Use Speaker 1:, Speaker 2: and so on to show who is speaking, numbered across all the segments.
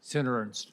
Speaker 1: Senator Ernst.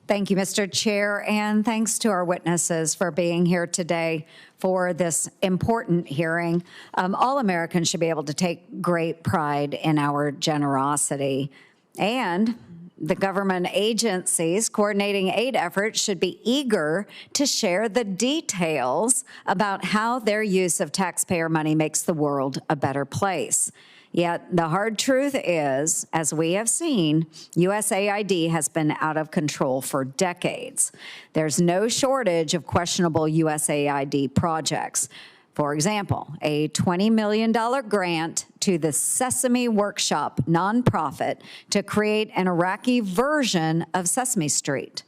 Speaker 2: Thank you, Mr. Chair, and thanks to our witnesses for being here today for this important hearing. All Americans should be able to take great pride in our generosity, and the government agencies coordinating aid efforts should be eager to share the details about how their use of taxpayer money makes the world a better place. Yet the hard truth is, as we have seen, USAID has been out of control for decades. There's no shortage of questionable USAID projects. For example, a $20 million grant to the Sesame Workshop nonprofit to create an Iraqi version of Sesame Street.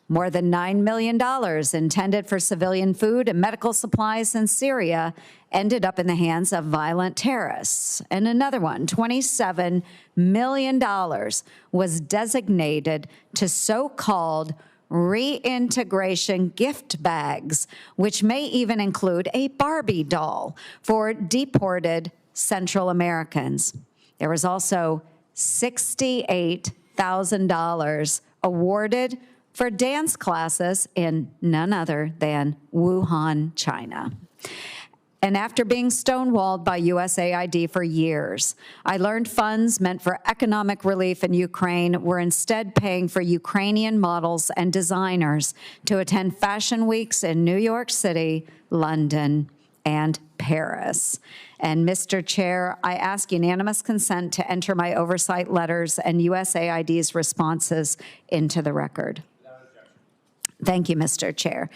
Speaker 2: More than $9 million intended for civilian food and medical supplies in Syria ended up in the hands of violent terrorists. And another one, $27 million, was designated to so-called reintegration gift bags, which may even include a Barbie doll for deported Central Americans. There was also $68,000 awarded for dance classes in none other than Wuhan, China. And after being stonewalled by USAID for years, I learned funds meant for economic relief in Ukraine were instead paying for Ukrainian models and designers to attend fashion weeks in New York City, London, and Paris. And Mr. Chair, I ask unanimous consent to enter my oversight letters and USAID's responses into the record. Thank you, Mr. Chair.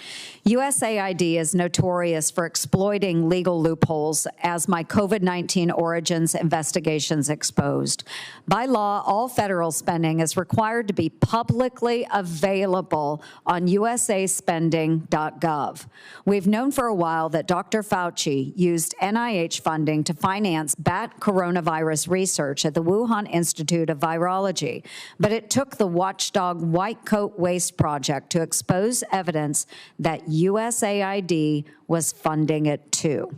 Speaker 2: USAID is notorious for exploiting legal loopholes, as my COVID-19 origins investigations exposed. By law, all federal spending is required to be publicly available on usaspending.gov. We've known for a while that Dr. Fauci used NIH funding to finance bat coronavirus research at the Wuhan Institute of Virology, but it took the watchdog White Coat Waste Project to expose evidence that USAID was funding it too.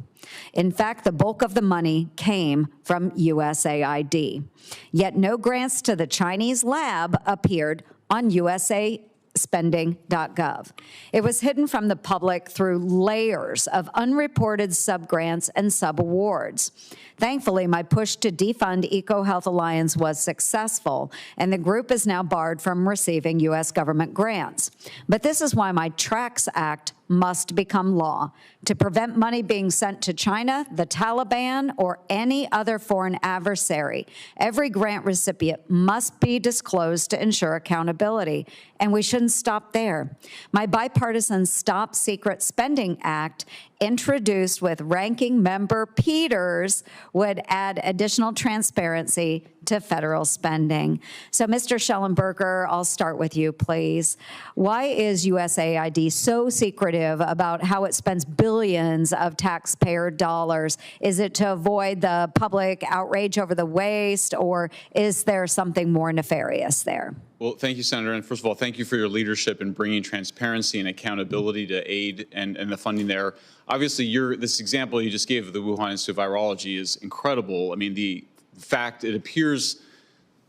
Speaker 2: In fact, the bulk of the money came from USAID. Yet no grants to the Chinese lab appeared on usaspending.gov. It was hidden from the public through layers of unreported subgrants and subawards. Thankfully, my push to defund EcoHealth Alliance was successful, and the group is now barred from receiving U.S. government grants. But this is why my TRACS Act must become law to prevent money being sent to China, the Taliban, or any other foreign adversary. Every grant recipient must be disclosed to ensure accountability, and we shouldn't stop there. My bipartisan Stop Secret Spending Act, introduced with Ranking Member Peters, would add additional transparency to federal spending. So, Mr. Schellenberger, I'll start with you, please. Why is USAID so secretive about how it spends billions of taxpayer dollars? Is it to avoid the public outrage over the waste, or is there something more nefarious there?
Speaker 3: Well, thank you, Senator. And first of all, thank you for your leadership in bringing transparency and accountability to aid and the funding there. Obviously, this example you just gave of the Wuhan Institute of Virology is incredible. I mean, the fact it appears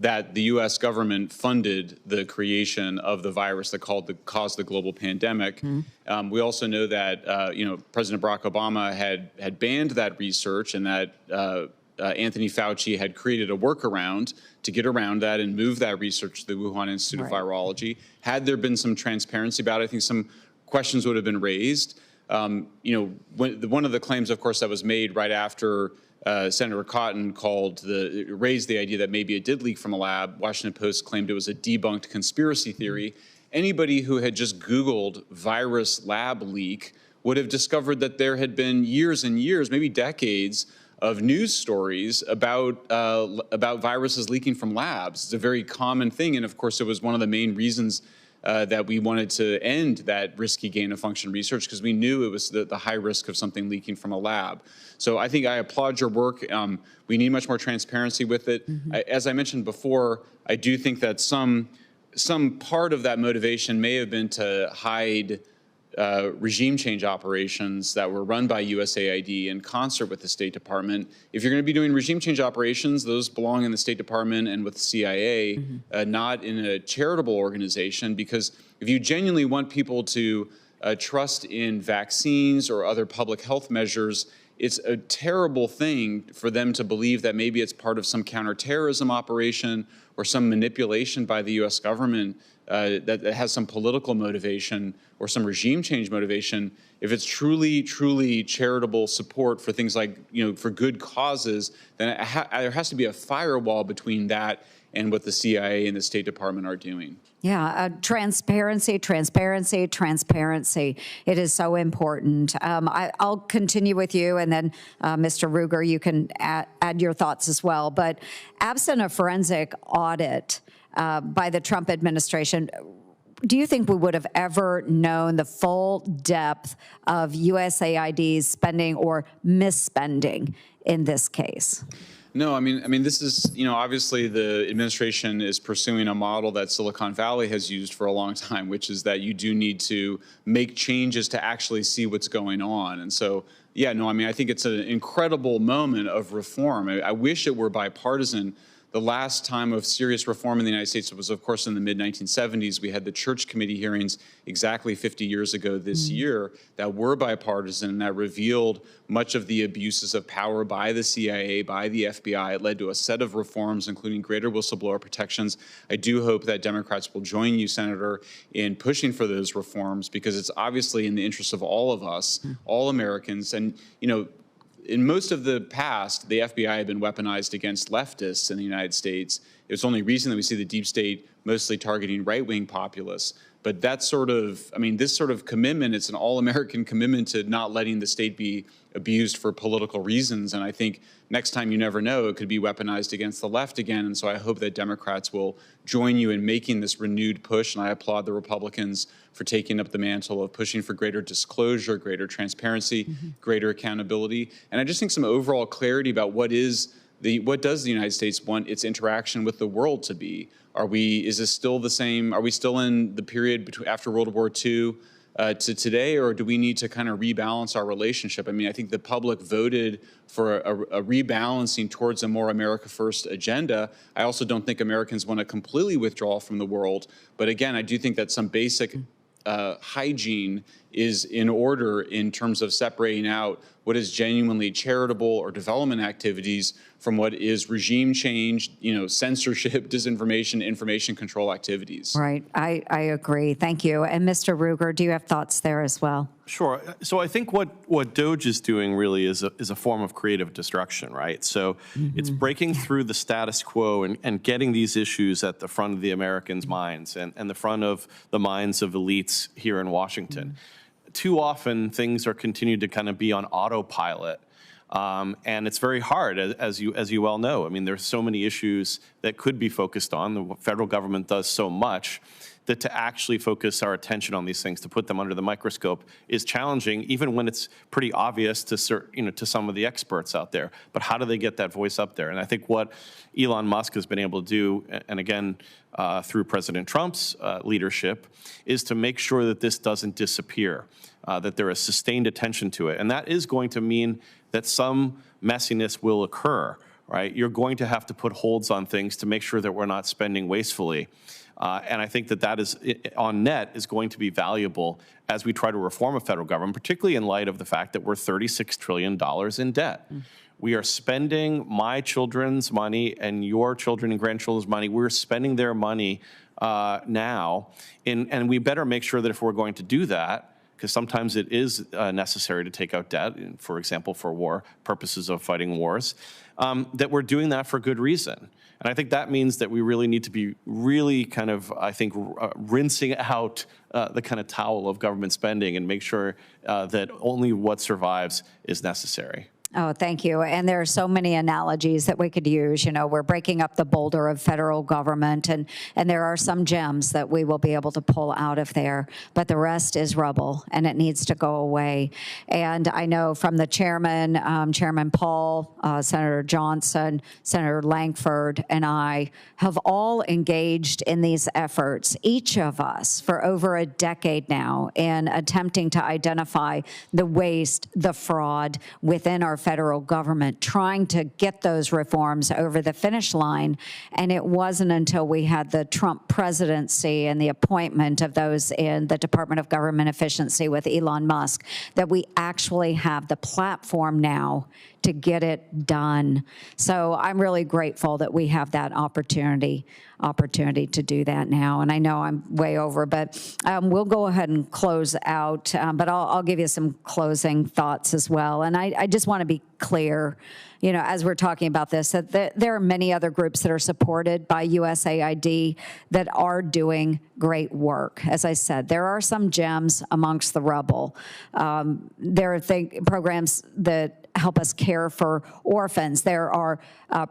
Speaker 3: that the U.S. government funded the creation of the virus that caused the global pandemic. Mm-hmm. We also know that President Barack Obama had banned that research, and that Anthony Fauci had created a workaround to get around that and move that research to the Wuhan Institute of Virology. Had there been some transparency about it, I think some questions would have been raised. One of the claims, of course, that was made right after Senator Cotton raised the idea that maybe it did leak from a lab. Washington Post claimed it was a debunked conspiracy theory. Anybody who had just Googled virus lab leak would have discovered that there had been years and years, maybe decades, of news stories about viruses leaking from labs. It's a very common thing, and of course, it was one of the main reasons that we wanted to end that risky gain-of-function research, because we knew it was the high risk of something leaking from a lab. So I think I applaud your work. We need much more transparency with it. Mm-hmm. As I mentioned before, I do think that some part of that motivation may have been to hide regime change operations that were run by USAID in concert with the State Department. If you're going to be doing regime change operations, those belong in the State Department and with the CIA, not in a charitable organization, because if you genuinely want people to trust in vaccines or other public health measures, it's a terrible thing for them to believe that maybe it's part of some counterterrorism operation or some manipulation by the U.S. government that has some political motivation or some regime change motivation. If it's truly, truly charitable support for things like, for good causes, then there has to be a firewall between that and what the CIA and the State Department are doing.
Speaker 2: Yeah, transparency, transparency, transparency. It is so important. I'll continue with you, and then Mr. Ruger, you can add your thoughts as well. But absent a forensic audit by the Trump administration, do you think we would have ever known the full depth of USAID's spending or misspending in this case?
Speaker 3: No, I mean, this is, obviously the administration is pursuing a model that Silicon Valley has used for a long time, which is that you do need to make changes to actually see what's going on. And so, yeah, no, I think it's an incredible moment of reform. I wish it were bipartisan. The last time of serious reform in the United States was, of course, in the mid-1970s. We had the Church Committee hearings exactly 50 years ago this year that were bipartisan, that revealed much of the abuses of power by the CIA, by the FBI. It led to a set of reforms, including greater whistleblower protections. I do hope that Democrats will join you, Senator, in pushing for those reforms, because it's obviously in the interest of all of us, all Americans. And, in most of the past, the FBI had been weaponized against leftists in the United States. It was only recently we see the deep state mostly targeting right-wing populists. But that sort of, this sort of commitment, it's an all-American commitment to not letting the state be abused for political reasons. And I think next time, you never know, it could be weaponized against the left again. And so I hope that Democrats will join you in making this renewed push. And I applaud the Republicans for taking up the mantle of pushing for greater disclosure, greater transparency, greater accountability. And I just think some overall clarity about what does the United States want its interaction with the world to be? Is this still the same? Are we still in the period after World War II to today, or do we need to kind of rebalance our relationship? I think the public voted for a rebalancing towards a more America First agenda. I also don't think Americans want to completely withdraw from the world. But again, I do think that some basic hygiene is in order in terms of separating out what is genuinely charitable or development activities from what is regime change, censorship, disinformation, information control activities.
Speaker 2: Right. I agree. Thank you. And Mr. Ruger, do you have thoughts there as well?
Speaker 1: Sure. So I think what DOGE is doing really is a form of creative destruction, right? So it's breaking through the status quo and getting these issues at the front of the Americans' minds and the front of the minds of elites here in Washington. Too often, things are continued to kind of be on autopilot. And it's very hard, as you well know. There's so many issues that could be focused on. The federal government does so much that to actually focus our attention on these things, to put them under the microscope, is challenging, even when it's pretty obvious to some of the experts out there. But how do they get that voice up there? And I think what Elon Musk has been able to do, and again, through President Trump's leadership, is to make sure that this doesn't disappear, that there is sustained attention to it. And that is going to mean that some messiness will occur, right? You're going to have to put holds on things to make sure that we're not spending wastefully. And I think that is, on net, is going to be valuable as we try to reform a federal government, particularly in light of the fact that we're $36 trillion in debt. We are spending my children's money and your children and grandchildren's money. We're spending their money now. And we better make sure that if we're going to do that, because sometimes it is necessary to take out debt, for example, for war purposes of fighting wars, that we're doing that for good reason. And I think that means that we really need to be really kind of, rinsing out the kind of towel of government spending and make sure that only what survives is necessary.
Speaker 2: Oh, thank you. And there are so many analogies that we could use. You know, we're breaking up the boulder of federal government, and there are some gems that we will be able to pull out of there, but the rest is rubble, and it needs to go away. And I know from the chairman, Chairman Paul, Senator Johnson, Senator Lankford, and I have all engaged in these efforts, each of us, for over a decade now, in attempting to identify the waste, the fraud within our federal government, trying to get those reforms over the finish line. And it wasn't until we had the Trump presidency and the appointment of those in the Department of Government Efficiency with Elon Musk that we actually have the platform now to get it done. So I'm really grateful that we have that opportunity to do that now. And I know I'm way over, but we'll go ahead and close out, but I'll give you some closing thoughts as well. And I just want to be clear, you know, as we're talking about this, that there are many other groups that are supported by USAID that are doing great work. As I said, there are some gems amongst the rubble. There are programs that help us care for orphans. There are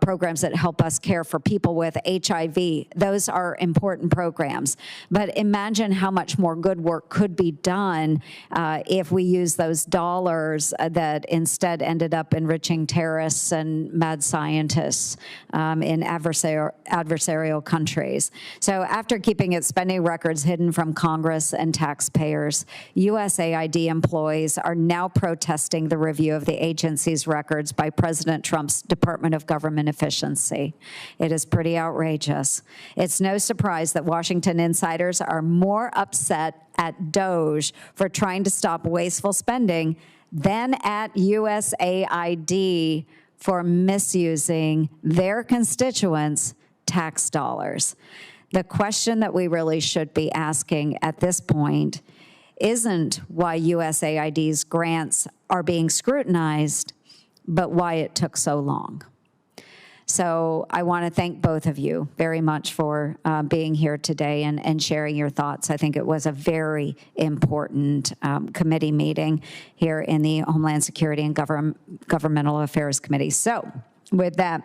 Speaker 2: programs that help us care for people with HIV. Those are important programs. But imagine how much more good work could be done if we use those dollars that instead ended up enriching terrorists and mad scientists in adversarial countries. So after keeping its spending records hidden from Congress and taxpayers, USAID employees are now protesting the review of the agency's records by President Trump's Department of Government Efficiency. It is pretty outrageous. It's no surprise that Washington insiders are more upset at DOGE for trying to stop wasteful spending than at USAID for misusing their constituents' tax dollars. The question that we really should be asking at this point isn't why USAID's grants are being scrutinized, but why it took so long. So I want to thank both of you very much for being here today and sharing your thoughts. I think it was a very important committee meeting here in the Homeland Security and Governmental Affairs Committee. So with that,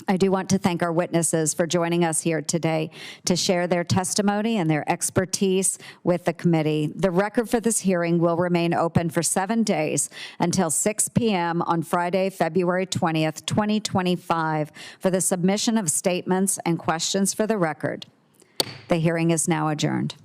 Speaker 2: I do want to thank our witnesses for joining us here today to share their testimony and their expertise with the committee. The record for this hearing will remain open for 7 days until 6 p.m. on Friday, February 20th, 2025, for the submission of statements and questions for the record. The hearing is now adjourned.